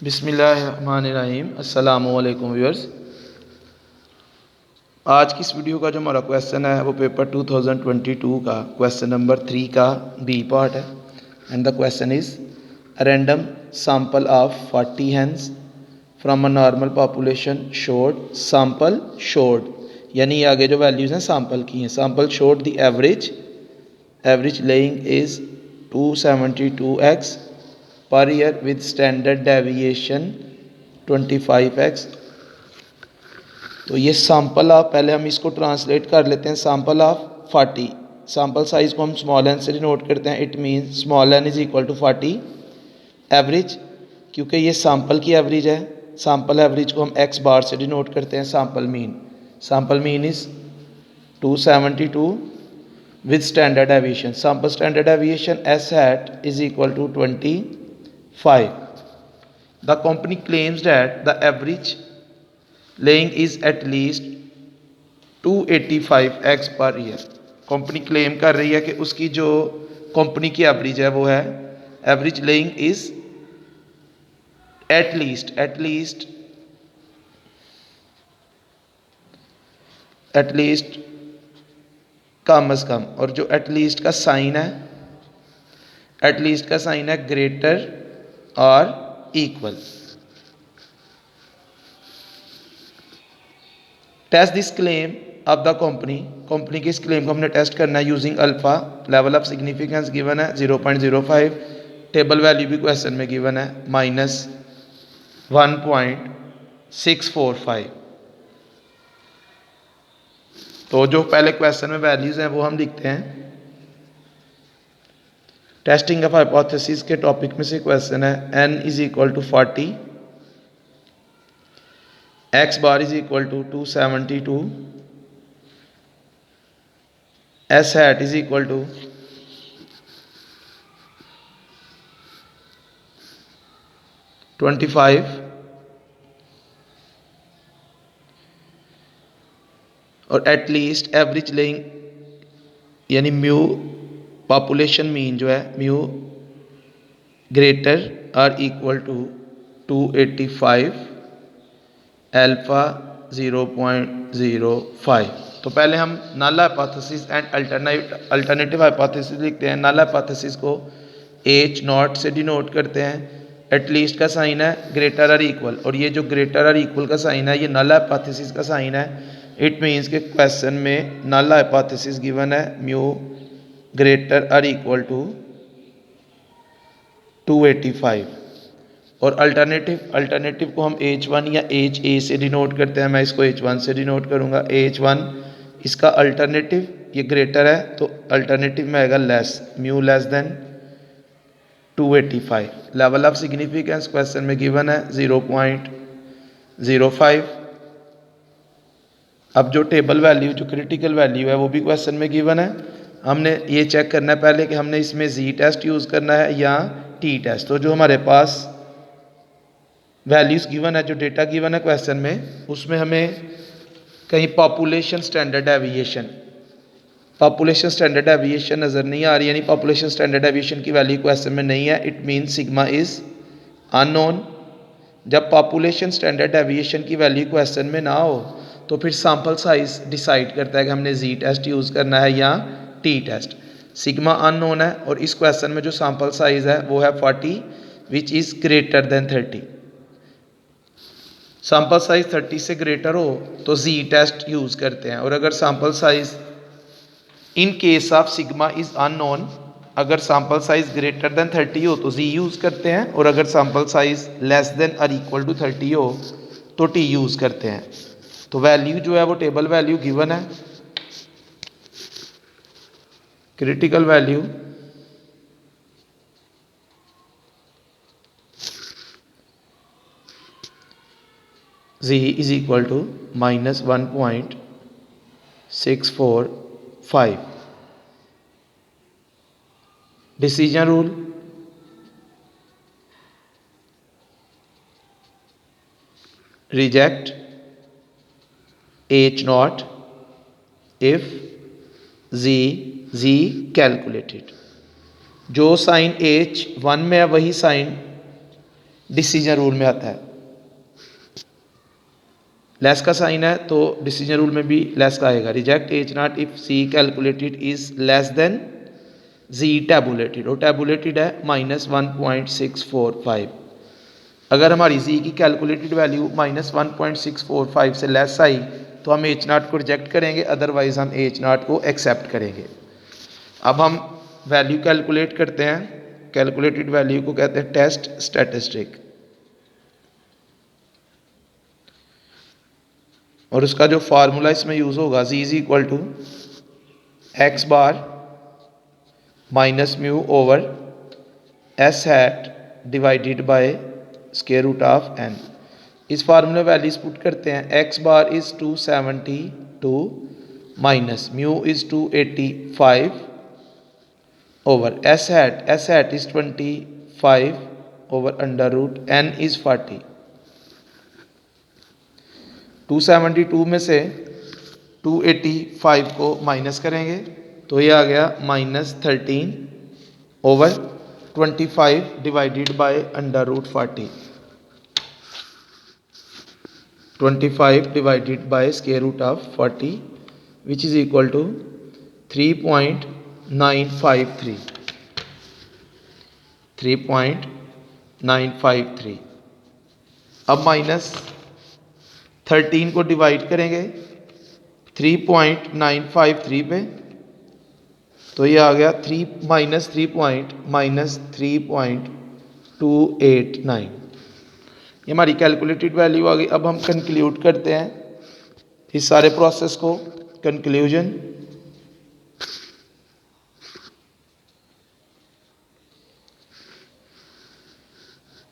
बिस्मिल्लाहिर्रहमानिर्रहीम। अस्सलामुअलैकुम व्यूअर्स। आज की इस वीडियो का जो हमारा क्वेश्चन है वो पेपर 2022 का क्वेश्चन नंबर 3 का बी पार्ट है। And the question is a random sample of 40 hens from a normal population showed sample showed, यानी ये आगे जो वैल्यूज़ हैं सैंपल की हैं। Sample showed the average laying is 272 eggs per year with standard deviation 25x। तो ये sample of, पहले हम इसको ट्रांसलेट कर लेते हैं। सैंपल ऑफ 40, सैंपल साइज को हम स्मॉल एन से डिनोट करते हैं। It mean small N is equal to 40। Average, क्योंकि ये सैंपल की एवरेज है, सैंपल एवरेज को हम एक्स बार से डिनोट करते हैं। Sample mean is 272 with standard deviation. Sample standard deviation S hat is equal to 25. The company claims that the average laying is at least 285 eggs per year. Company claim कर रही है कि उसकी जो company की average है वो है, एवरेज लेइंग इज एटलीस्ट कम अज़ कम, और जो एटलीस्ट का साइन है ग्रेटर और equal. Test this claim of the company की इस क्लेम को हमने टेस्ट करना है using alpha. Level of significance given है 0.05। टेबल वैल्यू भी क्वेश्चन में गिवन है -1.645। तो जो पहले क्वेश्चन में वैल्यूज हैं वो हम लिखते हैं। टेस्टिंग ऑफ हाइपोथेसिस के टॉपिक में से क्वेश्चन है। n is equal to 40, x bar is equal to 272, s hat is equal to 25, और एटलीस्ट एवरेज लेइंग यानी म्यू पॉपुलेशन मीन जो है म्यू ग्रेटर और इक्वल टू 285, अल्फा 0.05। तो पहले हम null hypothesis and alternative hypothesis लिखते हैं। नल हाइपोथेसिस को H नॉट से डिनोट करते हैं। एटलीस्ट का साइन है ग्रेटर और इक्वल, और ये जो ग्रेटर और इक्वल का साइन है ये नल हाइपोथेसिस का साइन है। इट मीन्स के क्वेश्चन में नल हाइपोथेसिस गिवन है म्यू ग्रेटर और इक्वल टू 285, और अल्टरनेटिव को हम H1 या HA से डिनोट करते हैं। मैं इसको H1 से डिनोट करूंगा। H1 इसका अल्टरनेटिव, ये ग्रेटर है तो अल्टरनेटिव में आएगा less, mu less than 285। Level of significance question में गिवन है 0.05। अब जो टेबल वैल्यू, जो क्रिटिकल वैल्यू है वो भी क्वेश्चन में गिवन है। हमने ये चेक करना है पहले कि हमने इसमें जी टेस्ट यूज़ करना है या टी टेस्ट। तो जो हमारे पास वैल्यूज़ गिवन है, जो डेटा गिवन है क्वेश्चन में, उसमें हमें कहीं पॉपुलेशन स्टैंडर्ड डेविएशन नज़र नहीं आ रही, यानी पॉपुलेशन स्टैंडर्ड डेविएशन की वैल्यू क्वेश्चन में नहीं है। It mean sigma is unknown. जब पॉपुलेशन स्टैंडर्ड डेविएशन की वैल्यू क्वेश्चन में ना हो तो फिर सैंपल साइज डिसाइड करता है कि हमने जी टेस्ट यूज़ करना है या टी टेस्ट। सिग्मा अननोन है, और इस क्वेश्चन में जो सैंपल साइज है वो है 40 which is greater than 30। Sample size 30 से ग्रेटर हो तो जी टेस्ट यूज़ करते हैं, और अगर sample size in case of sigma is unknown, अगर सैंपल साइज ग्रेटर देन 30 हो तो जी यूज़ करते हैं, और अगर सैंपल साइज लेस देन और इक्वल टू 30 हो तो टी यूज़ करते हैं। तो वैल्यू जो है वो टेबल वैल्यू गिवन है। Critical value z is equal to -1.645। Decision rule, reject H naught if Z calculated. जो साइन H1 में है वही साइन डिसीजन रूल में आता है। लेस का साइन है तो डिसीजन रूल में भी लेस का आएगा। Reject H naught if Z calculated is less than Z tabulated, और टैबुलेटेड है -1.645। अगर हमारी जी की कैलकुलेटेड वैल्यू -1.645 से लेस आई तो हम एच नॉट को रिजेक्ट करेंगे, अदरवाइज हम एच नॉट को एक्सेप्ट करेंगे। अब हम वैल्यू कैलकुलेट करते हैं। कैलकुलेटेड वैल्यू को कहते हैं टेस्ट स्टैटिस्टिक, और उसका जो फार्मूला इसमें यूज होगा z is equal to x bar minus mu over s hat divided by square root of n। इस फार्मूले वैल्यूज पुट करते हैं। X bar is 272 minus mu is 285 over s hat is 25 over under root n is 40। 272 में से 285 को minus करेंगे तो ये आ गया -13 over 25 divided by under root 40। 25 divided by square root of 40 which is equal to 3.953। 3.953। अब -13 को डिवाइड करेंगे 3.953 पे तो ये आ गया 3.289। ये हमारी कैलकुलेटेड वैल्यू आ गई। अब हम कंक्लूड करते हैं इस सारे प्रोसेस को। Conclusion,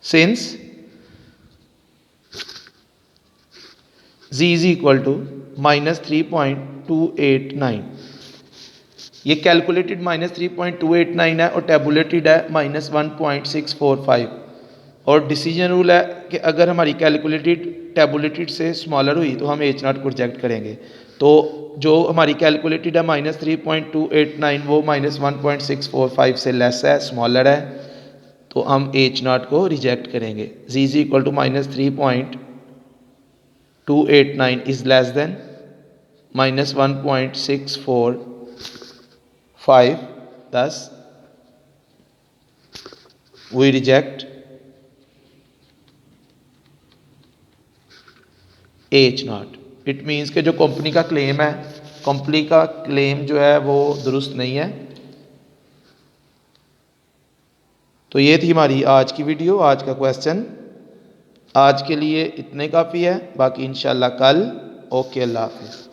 since z is equal to -3.289, ये कैलकुलेटेड -3.289 है और टैबुलेटेड है -1.645, और डिसीजन रूल है कि अगर हमारी कैलकुलेटेड टैबुलेटेड से स्मॉलर हुई तो हम एच नॉट को रिजेक्ट करेंगे। तो जो हमारी कैलकुलेटेड है -3.289 वो -1.645 से लेस है, स्मॉलर है, तो हम एच नॉट को रिजेक्ट करेंगे। z is equal to -3.289 is less than -1.645, thus we reject H naught. It means कि जो कंपनी का क्लेम है, कंपनी का क्लेम जो है वो दुरुस्त नहीं है। तो ये थी हमारी आज की वीडियो, आज का क्वेश्चन। आज के लिए इतने काफ़ी है, बाकी इंशाल्लाह कल। ओके, अल्लाह हाफिज़।